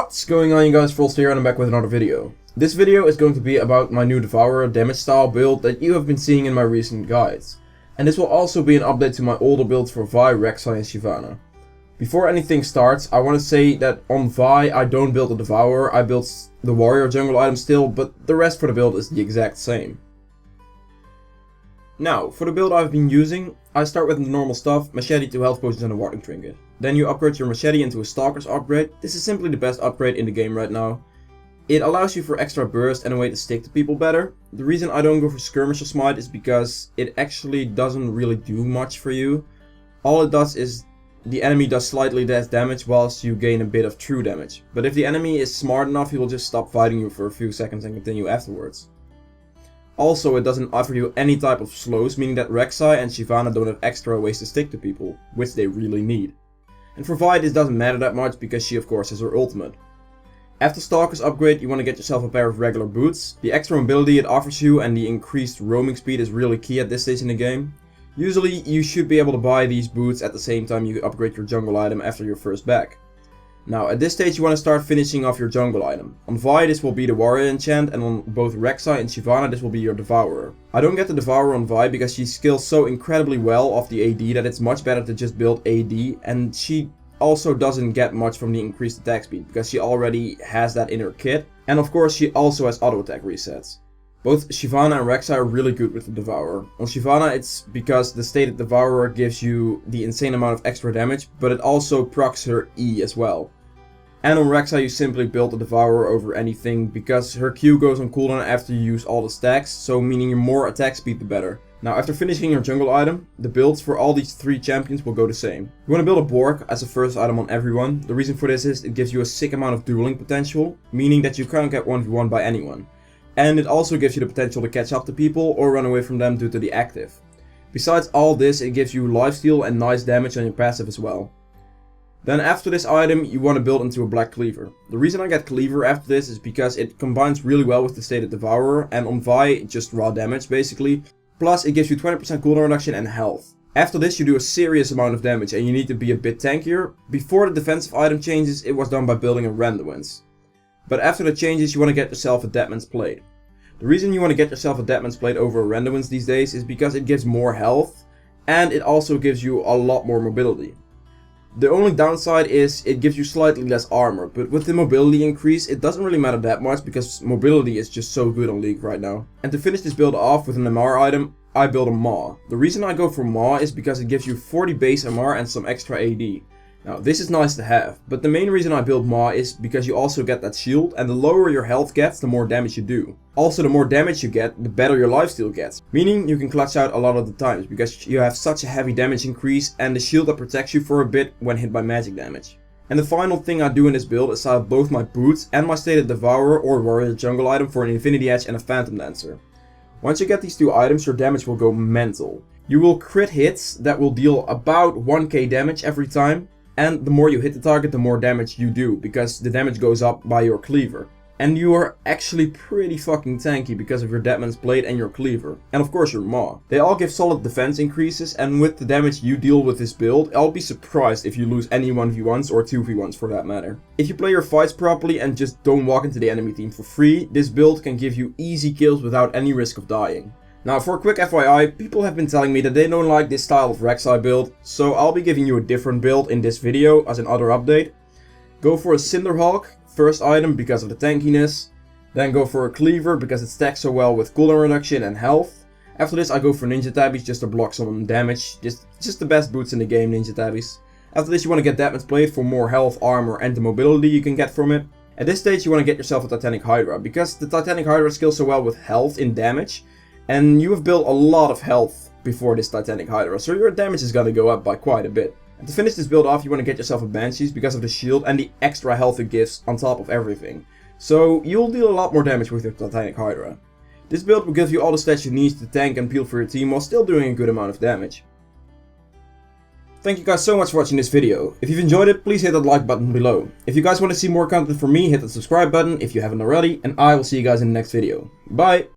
What's going on, you guys? Frost here and I'm back with another video. This video is going to be about my new Devourer damage style build that you have been seeing in my recent guides. And this will also be an update to my older builds for Vi, Rek'sai and Shyvana. Before anything starts, I want to say that on Vi I don't build a Devourer, I build the warrior jungle item still, but the rest for the build is the exact same. Now, for the build I've been using, I start with the normal stuff, machete, 2 health potions and a warding trinket. Then you upgrade your machete into a stalker's upgrade. This is simply the best upgrade in the game right now. It allows you for extra burst and a way to stick to people better. The reason I don't go for skirmisher smite is because it actually doesn't really do much for you. All it does is the enemy does slightly less damage whilst you gain a bit of true damage. But if the enemy is smart enough, he will just stop fighting you for a few seconds and continue afterwards. Also, it doesn't offer you any type of slows, meaning that Rek'sai and Shyvana don't have extra ways to stick to people, which they really need. And for Vi this doesn't matter that much because she of course has her ultimate. After Stalker's upgrade you want to get yourself a pair of regular boots. The extra mobility it offers you and the increased roaming speed is really key at this stage in the game. Usually you should be able to buy these boots at the same time you upgrade your jungle item after your first bag. Now at this stage you want to start finishing off your jungle item. On Vi this will be the warrior enchant, and on both Rek'sai and Shyvana this will be your devourer. I don't get the devourer on Vi because she scales so incredibly well off the AD that it's much better to just build AD, and she also doesn't get much from the increased attack speed because she already has that in her kit, and of course she also has auto attack resets. Both Shyvana and Rek'sai are really good with the Devourer. On Shyvana it's because the stated Devourer gives you the insane amount of extra damage, but it also procs her E as well. And on Rek'sai you simply build the Devourer over anything because her Q goes on cooldown after you use all the stacks, so meaning your more attack speed the better. Now after finishing your jungle item, the builds for all these 3 champions will go the same. You want to build a Borg as a first item on everyone. The reason for this is it gives you a sick amount of dueling potential, meaning that you can't get 1v1 by anyone. And it also gives you the potential to catch up to people or run away from them due to the active. Besides all this, it gives you lifesteal and nice damage on your passive as well. Then after this item you want to build into a black cleaver. The reason I get cleaver after this is because it combines really well with the stated devourer, and on Vi just raw damage basically. Plus it gives you 20% cooldown reduction and health. After this you do a serious amount of damage and you need to be a bit tankier. Before the defensive item changes it was done by building a Randuin's. But after the changes you want to get yourself a Deadman's Blade. The reason you want to get yourself a Deadman's Blade over a Randuin's these days is because it gives more health and it also gives you a lot more mobility. The only downside is it gives you slightly less armor, but with the mobility increase it doesn't really matter that much because mobility is just so good on League right now. And to finish this build off with an MR item, I build a Maw. The reason I go for Maw is because it gives you 40 base MR and some extra AD. Now this is nice to have, but the main reason I build Maw is because you also get that shield, and the lower your health gets the more damage you do. Also the more damage you get, the better your lifesteal gets, meaning you can clutch out a lot of the times because you have such a heavy damage increase and the shield that protects you for a bit when hit by magic damage. And the final thing I do in this build is sell both my boots and my stated devourer or warrior jungle item for an infinity edge and a phantom dancer. Once you get these 2 items your damage will go mental. You will crit hits that will deal about 1k damage every time. And the more you hit the target, the more damage you do, because the damage goes up by your cleaver. And you are actually pretty fucking tanky because of your Deadman's Blade and your cleaver. And of course your Maw. They all give solid defense increases, and with the damage you deal with this build, I'll be surprised if you lose any 1v1s or 2v1s for that matter. If you play your fights properly and just don't walk into the enemy team for free, this build can give you easy kills without any risk of dying. Now for a quick FYI, people have been telling me that they don't like this style of Rek'sai build, so I'll be giving you a different build in this video as another update. Go for a Cinderhawk, first item because of the tankiness. Then go for a Cleaver because it stacks so well with cooldown reduction and health. After this I go for Ninja Tabbies just to block some damage, just the best boots in the game, Ninja Tabbies. After this you want to get Deadman's Blade for more health, armor and the mobility you can get from it. At this stage you want to get yourself a Titanic Hydra because the Titanic Hydra scales so well with health in damage. And you have built a lot of health before this Titanic Hydra, so your damage is gonna go up by quite a bit. And to finish this build off, you want to get yourself a Banshees because of the shield and the extra health it gives on top of everything. So you'll deal a lot more damage with your Titanic Hydra. This build will give you all the stats you need to tank and peel for your team while still doing a good amount of damage. Thank you guys so much for watching this video. If you've enjoyed it, please hit that like button below. If you guys want to see more content from me, hit the subscribe button if you haven't already, and I will see you guys in the next video. Bye!